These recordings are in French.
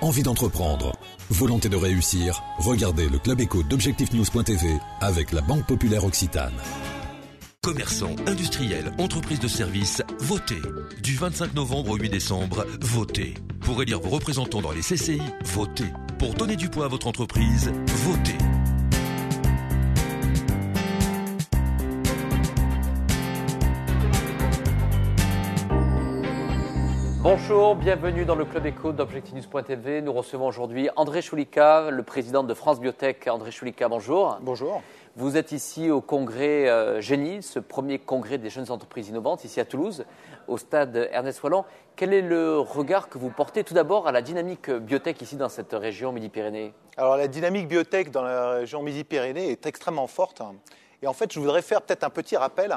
envie d'entreprendre, volonté de réussir, regardez le Club Éco d'Objectif-News.tv avec la Banque Populaire Occitane. Commerçants, industriels, entreprises de services, votez. Du 25 novembre au 8 décembre, votez. Pour élire vos représentants dans les CCI, votez. Pour donner du poids à votre entreprise, votez. Bonjour, bienvenue dans le Club Éco d'Objectif-News.tv. Nous recevons aujourd'hui André Choulika, le président de France Biotech. André Choulika, bonjour. Bonjour. Vous êtes ici au congrès Génie, ce premier congrès des jeunes entreprises innovantes, ici à Toulouse, au stade Ernest Roland. Quel est le regard que vous portez tout d'abord à la dynamique biotech ici dans cette région Midi-Pyrénées ? Alors la dynamique biotech dans la région Midi-Pyrénées est extrêmement forte. Et en fait, je voudrais faire peut-être un petit rappel.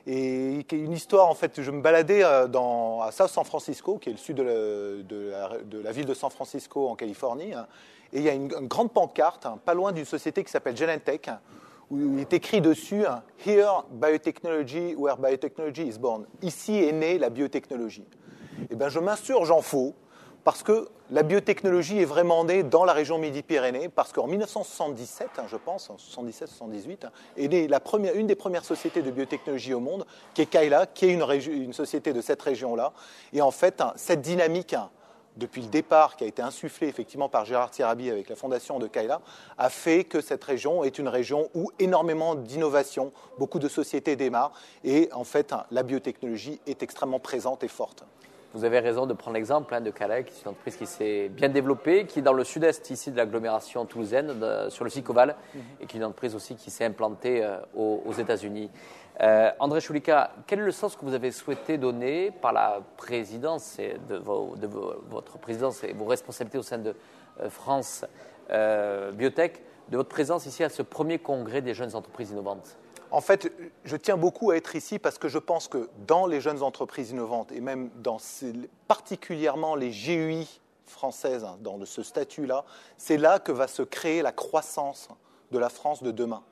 Et une histoire, en fait, je me baladais à South San Francisco, qui est le sud de la ville de San Francisco en Californie. Et il y a une grande pancarte, pas loin d'une société qui s'appelle Genentech, où il est écrit dessus « Here, biotechnology, where biotechnology is born ». Ici est née la biotechnologie. Et bien, je m'insurge en faux, parce que la biotechnologie est vraiment née dans la région Midi-Pyrénées, parce qu'en 1977, je pense, en 77-78, est née une des premières sociétés de biotechnologie au monde, qui est Kaila, qui est une société de cette région-là. Et en fait, cette dynamique, depuis le départ, qui a été insufflée effectivement par Gérard Thierabie avec la fondation de Kaila, a fait que cette région est une région où énormément d'innovations, beaucoup de sociétés démarrent, et en fait, la biotechnologie est extrêmement présente et forte. Vous avez raison de prendre l'exemple de Kaila, qui est une entreprise qui s'est bien développée, qui est dans le sud-est ici de l'agglomération toulousaine, sur le Sicoval, et qui est une entreprise aussi qui s'est implantée aux États-Unis. André Choulika, quel est le sens que vous avez souhaité donner par la présidence de votre présidence et vos responsabilités au sein de France Biotech, de votre présence ici à ce premier congrès des jeunes entreprises innovantes ? En fait, je tiens beaucoup à être ici parce que je pense que dans les jeunes entreprises innovantes et même particulièrement les GUI françaises, dans ce statut-là, c'est là que va se créer la croissance de la France de demain.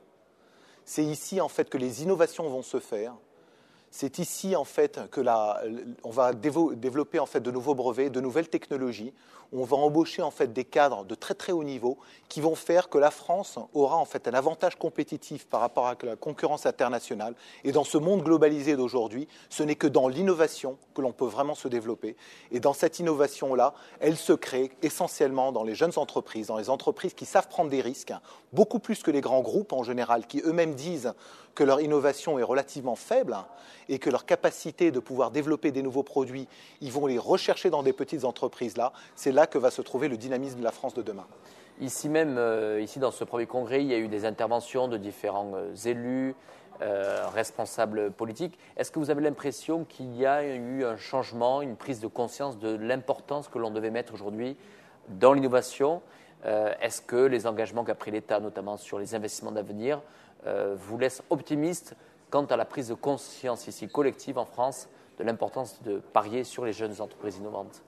C'est ici en fait que les innovations vont se faire. C'est ici en fait que on va développer en fait de nouveaux brevets, de nouvelles technologies. On va embaucher en fait des cadres de très très haut niveau qui vont faire que la France aura en fait un avantage compétitif par rapport à la concurrence internationale. Et dans ce monde globalisé d'aujourd'hui, ce n'est que dans l'innovation que l'on peut vraiment se développer. Et dans cette innovation-là, elle se crée essentiellement dans les jeunes entreprises, dans les entreprises qui savent prendre des risques, beaucoup plus que les grands groupes en général, qui eux-mêmes disent que leur innovation est relativement faible et que leur capacité de pouvoir développer des nouveaux produits, ils vont les rechercher dans des petites entreprises-là. C'est là que va se trouver le dynamisme de la France de demain. Ici même, ici dans ce premier congrès, il y a eu des interventions de différents élus, responsables politiques. Est-ce que vous avez l'impression qu'il y a eu un changement, une prise de conscience de l'importance que l'on devait mettre aujourd'hui dans l'innovation ? Est-ce que les engagements qu'a pris l'État, notamment sur les investissements d'avenir, vous laissent optimiste quant à la prise de conscience ici collective en France de l'importance de parier sur les jeunes entreprises innovantes ?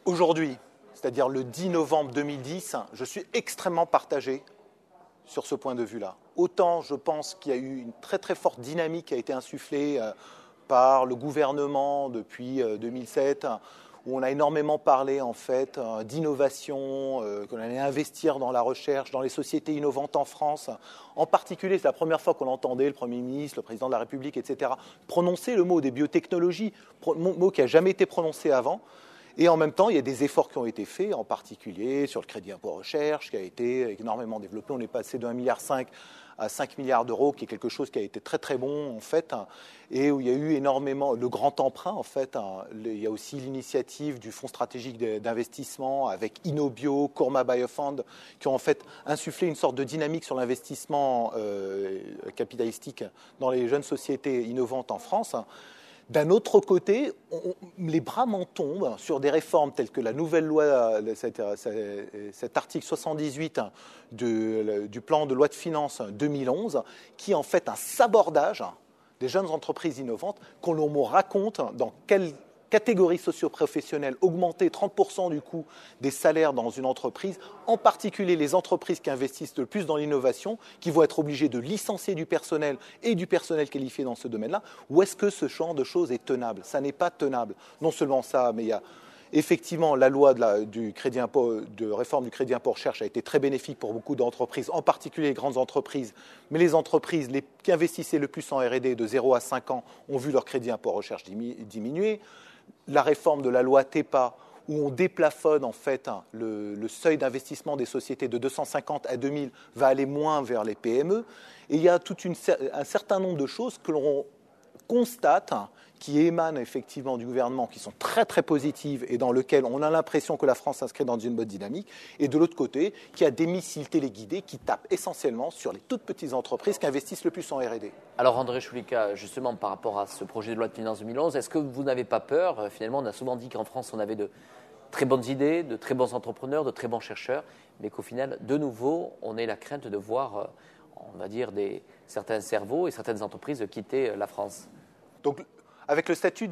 Aujourd'hui, c'est-à-dire le 10 novembre 2010, je suis extrêmement partagé sur ce point de vue-là. Autant je pense qu'il y a eu une très très forte dynamique qui a été insufflée par le gouvernement depuis 2007, où on a énormément parlé en fait d'innovation, qu'on allait investir dans la recherche, dans les sociétés innovantes en France. En particulier, c'est la première fois qu'on entendait le Premier ministre, le Président de la République, etc., prononcer le mot des biotechnologies, mot qui n'a jamais été prononcé avant. Et en même temps, il y a des efforts qui ont été faits, en particulier sur le crédit impôt recherche, qui a été énormément développé. On est passé de 1,5 milliard à 5 milliards d'euros, qui est quelque chose qui a été très très bon en fait, et où il y a eu énormément le grand emprunt en fait. Il y a aussi l'initiative du Fonds stratégique d'investissement avec Inobio, Courma Biofund, qui ont en fait insufflé une sorte de dynamique sur l'investissement capitalistique dans les jeunes sociétés innovantes en France. D'un autre côté, les bras m'en tombent sur des réformes telles que la nouvelle loi, cet article 78 du plan de loi de finances 2011, qui est en fait un sabordage des jeunes entreprises innovantes, qu'on me raconte dans quelle catégorie socio-professionnelle, augmenter 30% du coût des salaires dans une entreprise, en particulier les entreprises qui investissent le plus dans l'innovation, qui vont être obligées de licencier du personnel et du personnel qualifié dans ce domaine-là. Ou est-ce que ce genre de choses est tenable ? Ça n'est pas tenable. Non seulement ça, mais il y a Effectivement, la loi de réforme du crédit impôt recherche a été très bénéfique pour beaucoup d'entreprises, en particulier les grandes entreprises. Mais les entreprises qui investissaient le plus en R&D de 0 à 5 ans ont vu leur crédit impôt recherche diminuer. La réforme de la loi TEPA, où on déplafonne en fait le seuil d'investissement des sociétés de 250 à 2000, va aller moins vers les PME. Et il y a un certain nombre de choses que l'on constate, qui émanent effectivement du gouvernement, qui sont très très positives et dans lesquelles on a l'impression que la France s'inscrit dans une bonne dynamique. Et de l'autre côté, qu'il y a des missiles téléguidés qui tapent essentiellement sur les toutes petites entreprises qui investissent le plus en R&D. Alors André Choulika, justement par rapport à ce projet de loi de finances 2011, est-ce que vous n'avez pas peur? Finalement, on a souvent dit qu'en France, on avait de très bonnes idées, de très bons entrepreneurs, de très bons chercheurs, mais qu'au final, de nouveau, on ait la crainte de voir, on va dire, certains cerveaux et certaines entreprises quitter la France. Donc, avec le statut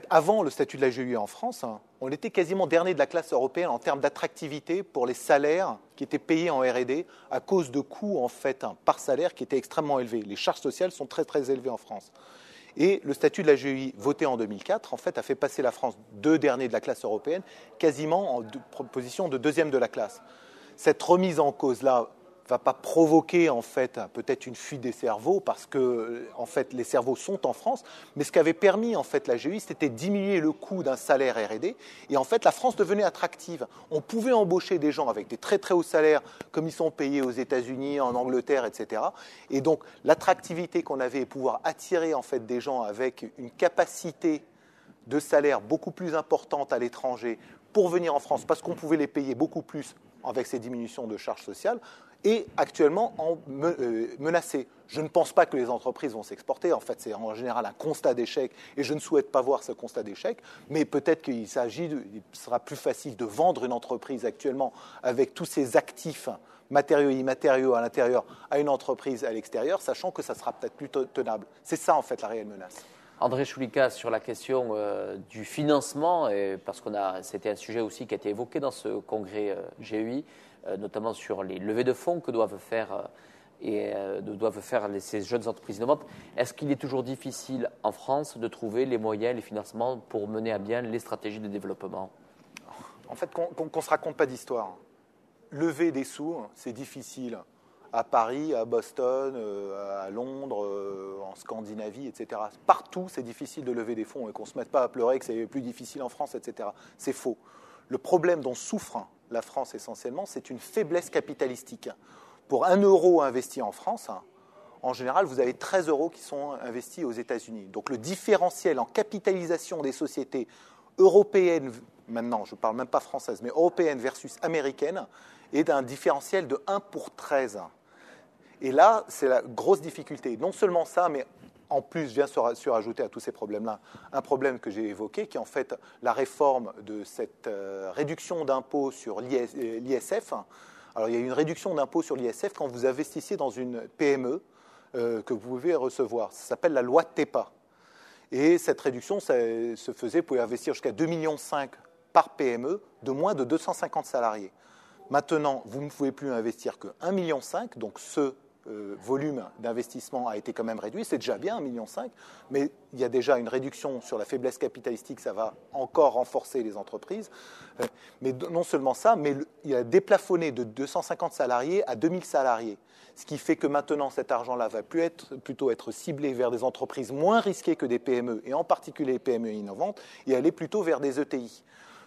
avant le statut de la GUE en France, on était quasiment dernier de la classe européenne en termes d'attractivité pour les salaires qui étaient payés en R&D à cause de coûts en fait par salaire qui étaient extrêmement élevés. Les charges sociales sont très très élevées en France. Et le statut de la GUI voté en 2004 en fait a fait passer la France deux derniers de la classe européenne, quasiment en position de deuxième de la classe. Cette remise en cause là va pas provoquer en fait peut-être une fuite des cerveaux parce que en fait les cerveaux sont en France, mais ce qu'avait permis en fait la GUI, c'était diminuer le coût d'un salaire R&D et en fait la France devenait attractive. On pouvait embaucher des gens avec des très très hauts salaires comme ils sont payés aux États-Unis, en Angleterre, etc. Et donc l'attractivité qu'on avait et pouvoir attirer en fait des gens avec une capacité de salaire beaucoup plus importante à l'étranger pour venir en France parce qu'on pouvait les payer beaucoup plus avec ces diminutions de charges sociales est actuellement menacée. Je ne pense pas que les entreprises vont s'exporter. En fait, c'est en général un constat d'échec et je ne souhaite pas voir ce constat d'échec. Mais peut-être qu'il sera plus facile de vendre une entreprise actuellement avec tous ces actifs matériaux et immatériaux à l'intérieur à une entreprise à l'extérieur, sachant que ça sera peut-être plus tenable. C'est ça, en fait, la réelle menace. André Choulika, sur la question du financement, parce que c'était un sujet aussi qui a été évoqué dans ce congrès GUI, notamment sur les levées de fonds que doivent faire ces jeunes entreprises innovantes. Est-ce qu'il est toujours difficile en France de trouver les moyens, les financements pour mener à bien les stratégies de développement? En fait, qu'on ne se raconte pas d'histoire. Lever des sous, c'est difficile. À Paris, à Boston, à Londres, en Scandinavie, etc. Partout, c'est difficile de lever des fonds et qu'on ne se mette pas à pleurer que c'est plus difficile en France, etc. C'est faux. Le problème dont souffre la France essentiellement, c'est une faiblesse capitalistique. Pour 1 euro investi en France, en général, vous avez 13 euros qui sont investis aux États-Unis. Donc le différentiel en capitalisation des sociétés européennes, maintenant, je ne parle même pas française, mais européennes versus américaines, est d'un différentiel de 1 pour 13. Et là, c'est la grosse difficulté. Non seulement ça, mais en plus vient surajouter à tous ces problèmes-là un problème que j'ai évoqué, qui est en fait la réforme de cette réduction d'impôt sur l'ISF. Alors, il y a une réduction d'impôt sur l'ISF quand vous investissez dans une PME que vous pouvez recevoir. Ça s'appelle la loi TEPA. Et cette réduction, ça se faisait, vous pouvez investir jusqu'à 2,5 millions par PME de moins de 250 salariés. Maintenant, vous ne pouvez plus investir que 1,5 million, donc ce volume d'investissement a été quand même réduit, c'est déjà bien 1,5 million, mais il y a déjà une réduction sur la faiblesse capitalistique, ça va encore renforcer les entreprises. Mais non seulement ça, mais il a déplafonné de 250 salariés à 2000 salariés, ce qui fait que maintenant cet argent-là va plutôt être ciblé vers des entreprises moins risquées que des PME, et en particulier les PME innovantes, et aller plutôt vers des ETI.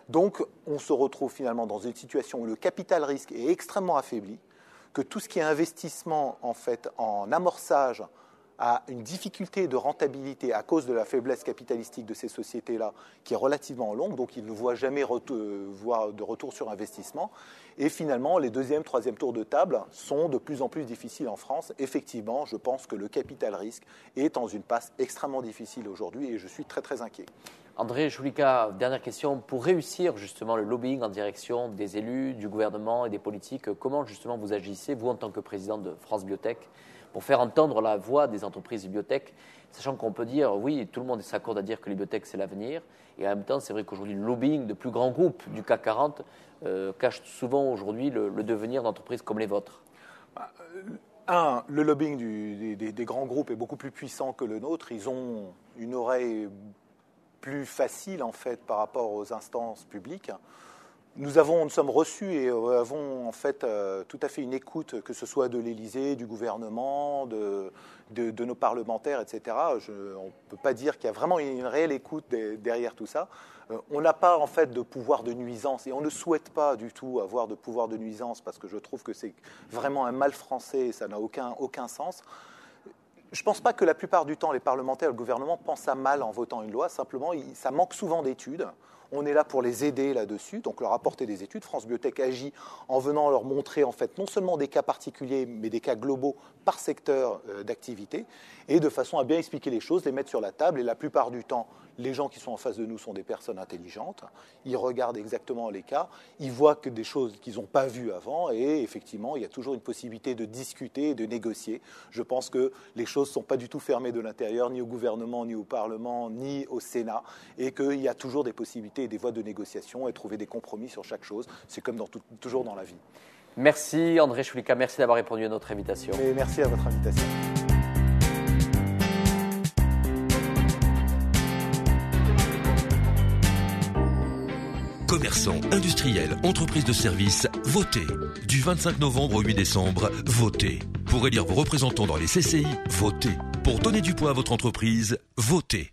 Donc on se retrouve finalement dans une situation où le capital risque est extrêmement affaibli, que tout ce qui est investissement en fait en amorçage a une difficulté de rentabilité à cause de la faiblesse capitalistique de ces sociétés-là qui est relativement longue, donc ils ne voient jamais voir de retour sur investissement. Et finalement, les deuxième, troisième tours de table sont de plus en plus difficiles en France. Effectivement, je pense que le capital risque est dans une passe extrêmement difficile aujourd'hui et je suis très très inquiet. André Choulika, dernière question. Pour réussir justement le lobbying en direction des élus, du gouvernement et des politiques, comment justement vous agissez, vous en tant que président de France Biotech, pour faire entendre la voix des entreprises biotech, sachant qu'on peut dire, oui, tout le monde s'accorde à dire que les biotech c'est l'avenir, et en même temps, c'est vrai qu'aujourd'hui, le lobbying de plus grands groupes du CAC 40 cache souvent aujourd'hui le devenir d'entreprises comme les vôtres. Le lobbying des grands groupes est beaucoup plus puissant que le nôtre. Ils ont une oreille plus facile en fait par rapport aux instances publiques. Nous sommes reçus et avons en fait tout à fait une écoute, que ce soit de l'Élysée, du gouvernement, de nos parlementaires, etc. On ne peut pas dire qu'il y a vraiment une réelle écoute derrière tout ça. On n'a pas en fait de pouvoir de nuisance et on ne souhaite pas du tout avoir de pouvoir de nuisance parce que je trouve que c'est vraiment un mal français et ça n'a aucun sens. Je ne pense pas que la plupart du temps les parlementaires et le gouvernement pensent à mal en votant une loi, simplement ça manque souvent d'études. On est là pour les aider là-dessus, donc leur apporter des études. France Biotech agit en venant leur montrer en fait non seulement des cas particuliers, mais des cas globaux par secteur d'activité, et de façon à bien expliquer les choses, les mettre sur la table. Et la plupart du temps, les gens qui sont en face de nous sont des personnes intelligentes. Ils regardent exactement les cas, ils voient que des choses qu'ils n'ont pas vues avant, et effectivement, il y a toujours une possibilité de discuter et de négocier. Je pense que les choses ne sont pas du tout fermées de l'intérieur, ni au gouvernement, ni au Parlement, ni au Sénat, et qu'il y a toujours des possibilités et des voies de négociation et trouver des compromis sur chaque chose. C'est comme toujours dans la vie. Merci André Choulika, merci d'avoir répondu à notre invitation. Et merci à votre invitation. Commerçants, industriels, entreprises de services, votez. Du 25 novembre au 8 décembre, votez. Pour élire vos représentants dans les CCI, votez. Pour donner du poids à votre entreprise, votez.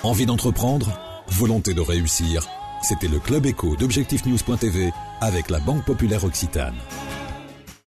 Envie d'entreprendre? Volonté de réussir? C'était le Club Éco d'Objectif News.tv avec la Banque Populaire Occitane.